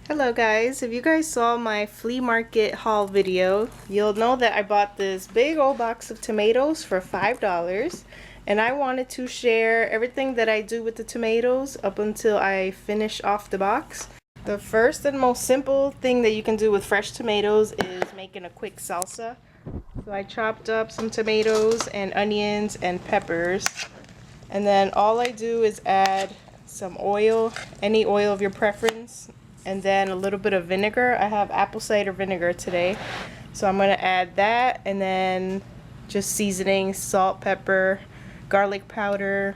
Hello guys, if you guys saw my flea market haul video, you'll know that I bought this big old box of tomatoes for $5, and I wanted to share everything that I do with the tomatoes up until I finish off the box. The first and most simple thing that you can do with fresh tomatoes is making a quick salsa. So I chopped up some tomatoes and onions and peppers, and then all I do is add some oil, any oil of your preference, and then a little bit of vinegar. I have apple cider vinegar today, so I'm going to add that, and then just seasoning, salt, pepper, garlic powder,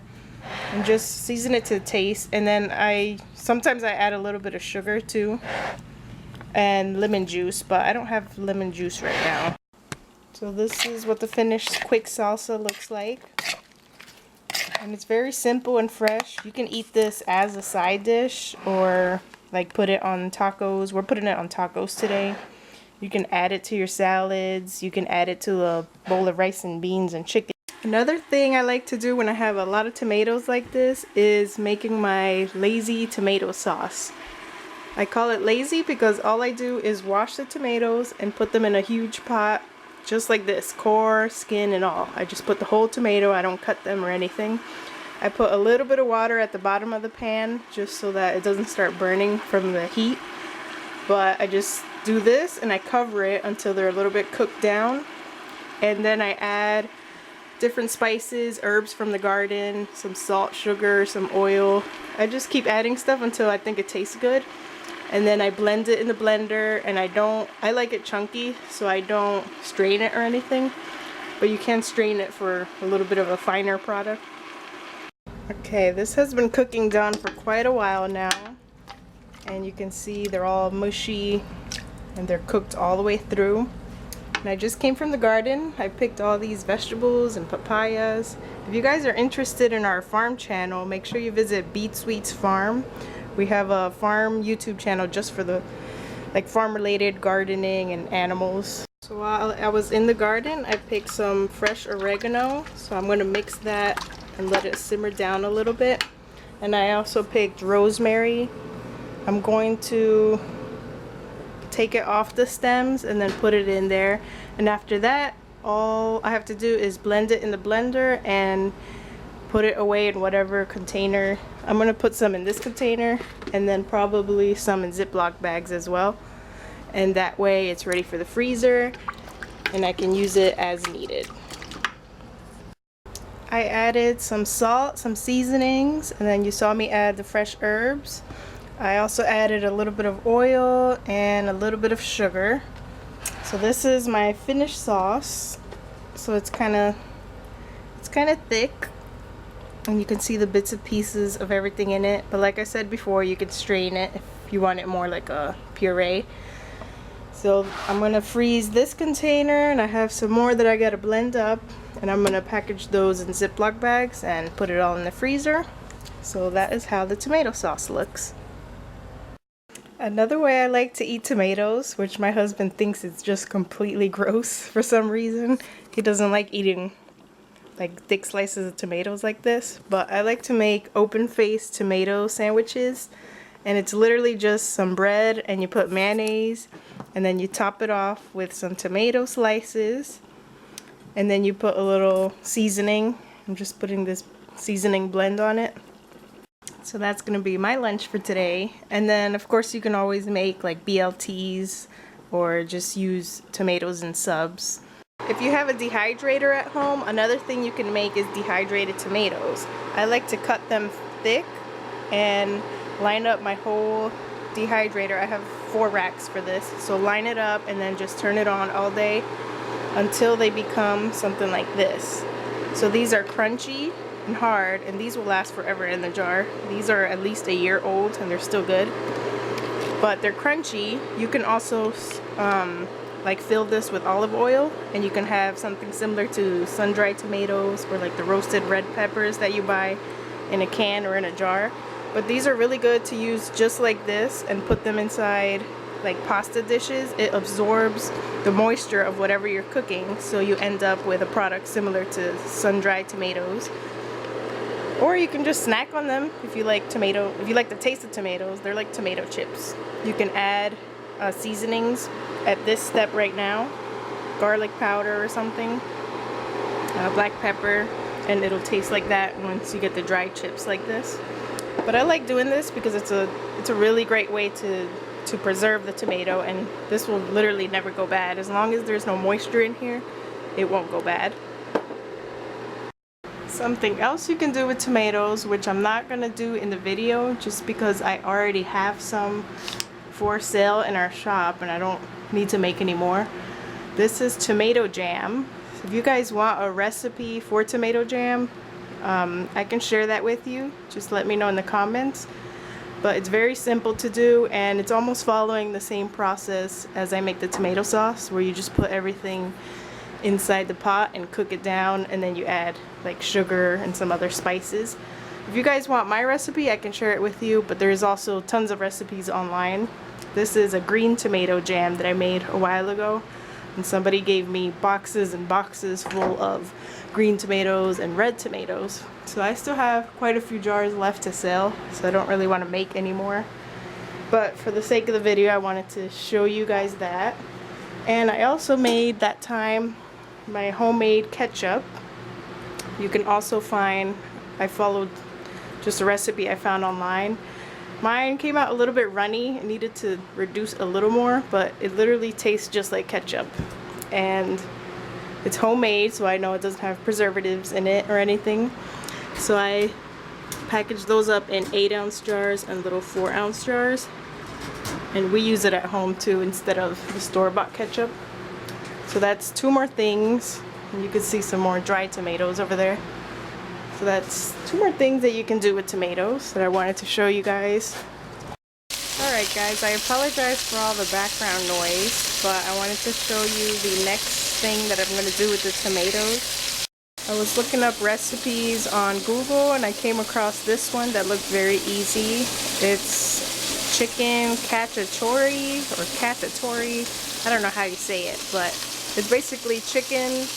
and just season it to taste. And then sometimes I add a little bit of sugar too, and lemon juice, but I don't have lemon juice right now. So this is what the finished quick salsa looks like. And it's very simple and fresh. You can eat this as a side dish or like put it on tacos. We're putting it on tacos today. You can add it to your salads. You can add it to a bowl of rice and beans and chicken. Another thing I like to do when I have a lot of tomatoes like this is making my lazy tomato sauce. I call it lazy because all I do is wash the tomatoes and put them in a huge pot, just like this, core, skin, and all. I just put the whole tomato. I don't cut them or anything. I put a little bit of water at the bottom of the pan just so that it doesn't start burning from the heat. But I just do this and I cover it until they're a little bit cooked down. And then I add different spices, herbs from the garden, some salt, sugar, some oil. I just keep adding stuff until I think it tastes good. And then I blend it in the blender, and I like it chunky, so I don't strain it or anything. But you can strain it for a little bit of a finer product. Okay, this has been cooking down for quite a while now, and you can see they're all mushy and they're cooked all the way through. And I just came from the garden. I picked all these vegetables and papayas. If you guys are interested in our farm channel, make sure you visit Beet Sweet's Farm. We have a farm YouTube channel just for the farm related gardening and animals. So while I was in the garden, I picked some fresh oregano, so I'm going to mix that and let it simmer down a little bit. And I also picked rosemary. I'm going to take it off the stems and then put it in there, and after that all I have to do is blend it in the blender and put it away in whatever container. I'm going to put some in this container and then probably some in Ziploc bags as well, and that way it's ready for the freezer and I can use it as needed. I added some salt, some seasonings, and then you saw me add the fresh herbs. I also added a little bit of oil and a little bit of sugar. So this is my finished sauce. So it's kind of thick, and you can see the bits and pieces of everything in it. But like I said before, you can strain it if you want it more like a puree. So I'm gonna freeze this container, and I have some more that I gotta blend up, and I'm gonna package those in Ziploc bags and put it all in the freezer. So that is how the tomato sauce looks. Another way I like to eat tomatoes, which my husband thinks it's just completely gross for some reason. He doesn't like eating like thick slices of tomatoes like this, but I like to make open-faced tomato sandwiches, and it's literally just some bread and you put mayonnaise, and then you top it off with some tomato slices, and then you put a little seasoning. I'm just putting this seasoning blend on it. So that's gonna be my lunch for today. And then of course you can always make like BLTs or just use tomatoes in subs. If you have a dehydrator at home, another thing you can make is dehydrated tomatoes. I like to cut them thick and line up my whole dehydrator. I have 4 racks for this. So line it up and then just turn it on all day until they become something like this. So these are crunchy and hard, and these will last forever in the jar. These are at least a year old and they're still good, but they're crunchy. You can also like fill this with olive oil, and you can have something similar to sun-dried tomatoes or like the roasted red peppers that you buy in a can or in a jar. But these are really good to use just like this and put them inside like pasta dishes. It absorbs the moisture of whatever you're cooking, so you end up with a product similar to sun-dried tomatoes. Or you can just snack on them if you like the taste of tomatoes. They're like tomato chips. You can add seasonings at this step right now, garlic powder or something, black pepper, and it'll taste like that once you get the dry chips like this. But I like doing this because it's a really great way to preserve the tomato, and this will literally never go bad. As long as there's no moisture in here, it won't go bad. Something else you can do with tomatoes, which I'm not going to do in the video just because I already have some for sale in our shop and I don't need to make any more. This is tomato jam. If you guys want a recipe for tomato jam, I can share that with you. Just let me know in the comments. But it's very simple to do, and it's almost following the same process as I make the tomato sauce, where you just put everything inside the pot and cook it down, and then you add like sugar and some other spices. If you guys want my recipe, I can share it with you, but there's also tons of recipes online. This is a green tomato jam that I made a while ago, and somebody gave me boxes and boxes full of green tomatoes and red tomatoes. So I still have quite a few jars left to sell, so I don't really want to make any more. But for the sake of the video, I wanted to show you guys that. And I also made that time my homemade ketchup. You can also find, I followed just a recipe I found online. Mine came out a little bit runny. It needed to reduce a little more, but it literally tastes just like ketchup. And it's homemade, so I know it doesn't have preservatives in it or anything. So I packaged those up in 8-ounce jars and little 4-ounce jars. And we use it at home too instead of the store-bought ketchup. So that's 2 more things. And you can see some more dried tomatoes over there. So that's 2 more things that you can do with tomatoes that I wanted to show you guys. Alright guys, I apologize for all the background noise, but I wanted to show you the next thing that I'm going to do with the tomatoes. I was looking up recipes on Google and I came across this one that looked very easy. It's chicken cacciatore or cacciatore. I don't know how you say it, but it's basically chicken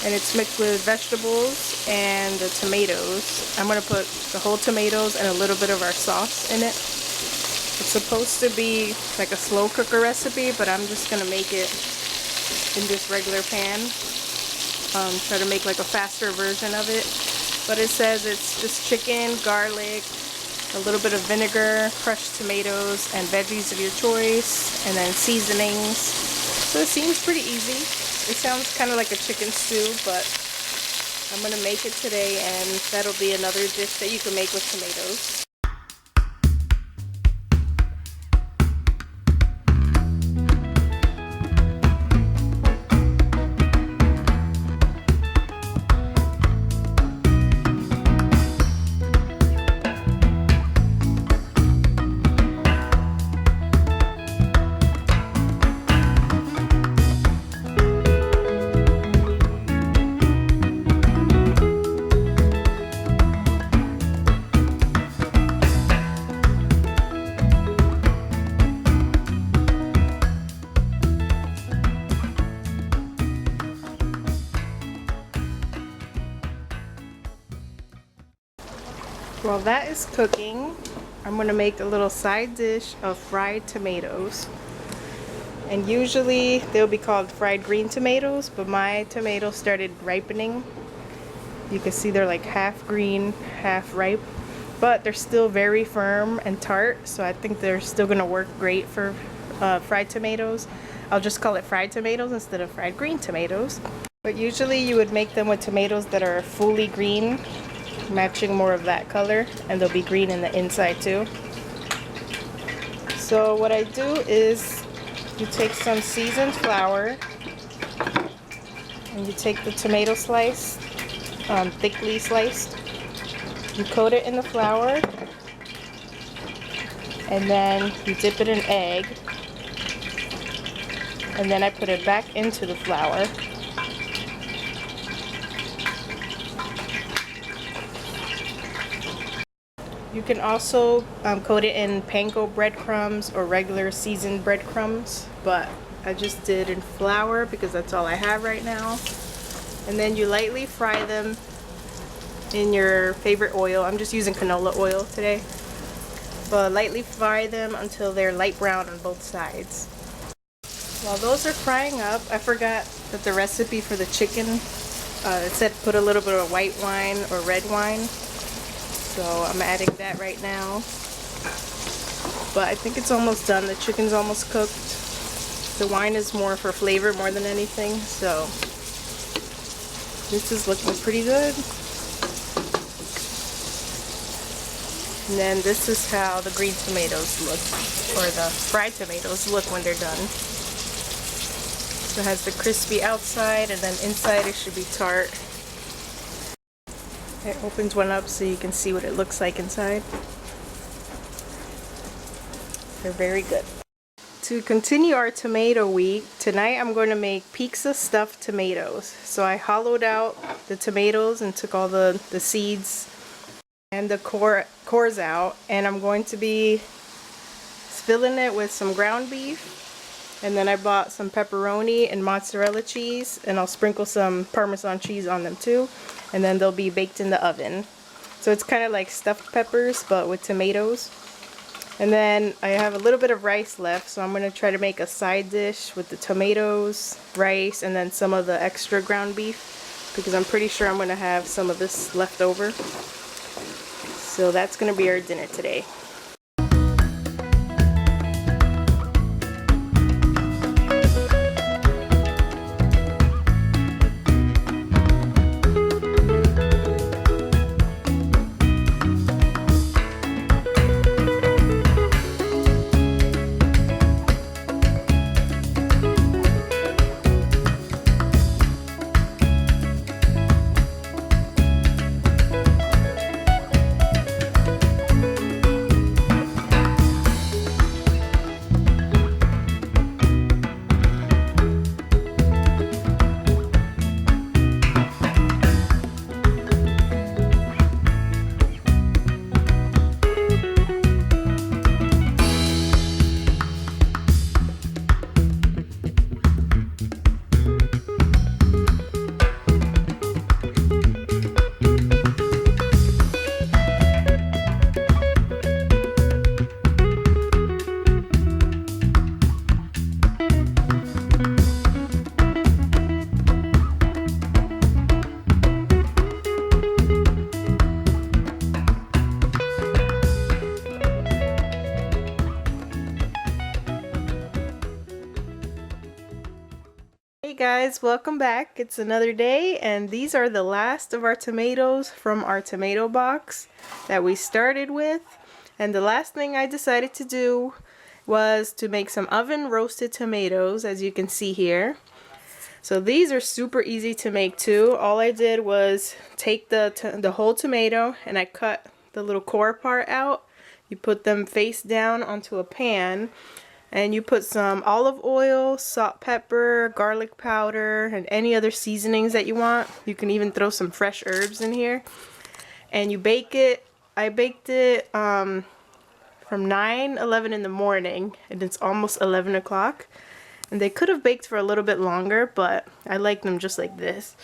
and it's mixed with vegetables and the tomatoes. I'm going to put the whole tomatoes and a little bit of our sauce in it. It's supposed to be like a slow cooker recipe, but I'm just going to make it in this regular pan. Try to make like a faster version of it. But it says it's just chicken, garlic, a little bit of vinegar, crushed tomatoes, and veggies of your choice, and then seasonings. So it seems pretty easy. It sounds kind of like a chicken stew, but I'm going to make it today, and that'll be another dish that you can make with tomatoes. While that is cooking, I'm going to make a little side dish of fried tomatoes. And usually they'll be called fried green tomatoes, but my tomatoes started ripening. You can see they're like half green, half ripe, but they're still very firm and tart, so I think they're still going to work great for fried tomatoes. I'll just call it fried tomatoes instead of fried green tomatoes. But usually you would make them with tomatoes that are fully green, matching more of that color, and they'll be green in the inside too. So what I do is you take some seasoned flour and you take the tomato slice, thickly sliced, you coat it in the flour, and then you dip it in egg, and then I put it back into the flour. You can also coat it in panko breadcrumbs or regular seasoned breadcrumbs, but I just did in flour because that's all I have right now. And then you lightly fry them in your favorite oil. I'm just using canola oil today. But lightly fry them until they're light brown on both sides. While those are frying up, I forgot that the recipe for the chicken, it said put a little bit of white wine or red wine. So I'm adding that right now. But I think it's almost done. The chicken's almost cooked. The wine is more for flavor more than anything. So this is looking pretty good. And then this is how the green tomatoes look, or the fried tomatoes look when they're done. So it has the crispy outside, and then inside it should be tart. It opens one up so you can see what it looks like inside. They're very good. To continue our tomato week, tonight I'm going to make pizza stuffed tomatoes. So I hollowed out the tomatoes and took all the seeds and the cores out, and I'm going to be filling it with some ground beef, and then I bought some pepperoni and mozzarella cheese, and I'll sprinkle some Parmesan cheese on them too, and then they'll be baked in the oven. So it's kind of like stuffed peppers but with tomatoes. And then I have a little bit of rice left, so I'm going to try to make a side dish with the tomatoes, rice, and then some of the extra ground beef, because I'm pretty sure I'm going to have some of this left over. So that's going to be our dinner today. Hey guys, welcome back. It's another day, and these are the last of our tomatoes from our tomato box that we started with. And the last thing I decided to do was to make some oven roasted tomatoes, as you can see here. So these are super easy to make too. All I did was take the whole tomato, and I cut the little core part out. You put them face down onto a pan, and you put some olive oil, salt, pepper, garlic powder, and any other seasonings that you want. You can even throw some fresh herbs in here. And you bake it. I baked it from 11 in the morning, and it's almost 11 o'clock. And they could have baked for a little bit longer, but I like them just like this.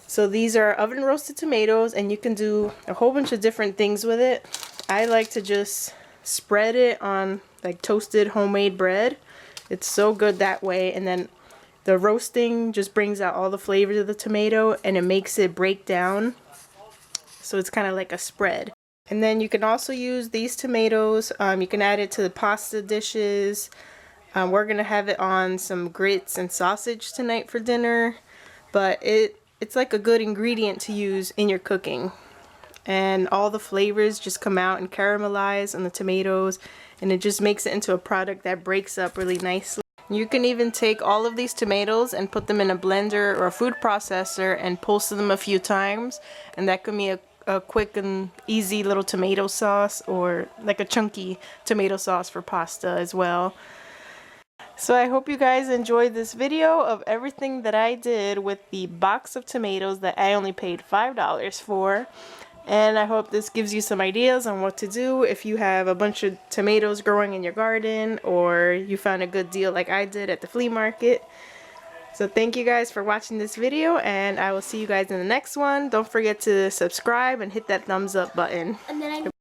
So these are oven roasted tomatoes, and you can do a whole bunch of different things with it. I like to just spread it on like toasted homemade bread. It's so good that way, and then the roasting just brings out all the flavors of the tomato, and it makes it break down, so it's kind of like a spread. And then you can also use these tomatoes, you can add it to the pasta dishes. We're gonna have it on some grits and sausage tonight for dinner, but it's like a good ingredient to use in your cooking, and all the flavors just come out and caramelize on the tomatoes, and it just makes it into a product that breaks up really nicely. You can even take all of these tomatoes and put them in a blender or a food processor and pulse them a few times, and that could be a quick and easy little tomato sauce, or like a chunky tomato sauce for pasta as well. So I hope you guys enjoyed this video of everything that I did with the box of tomatoes that I only paid $5 for. And I hope this gives you some ideas on what to do if you have a bunch of tomatoes growing in your garden, or you found a good deal like I did at the flea market. So thank you guys for watching this video, and I will see you guys in the next one. Don't forget to subscribe and hit that thumbs up button. And then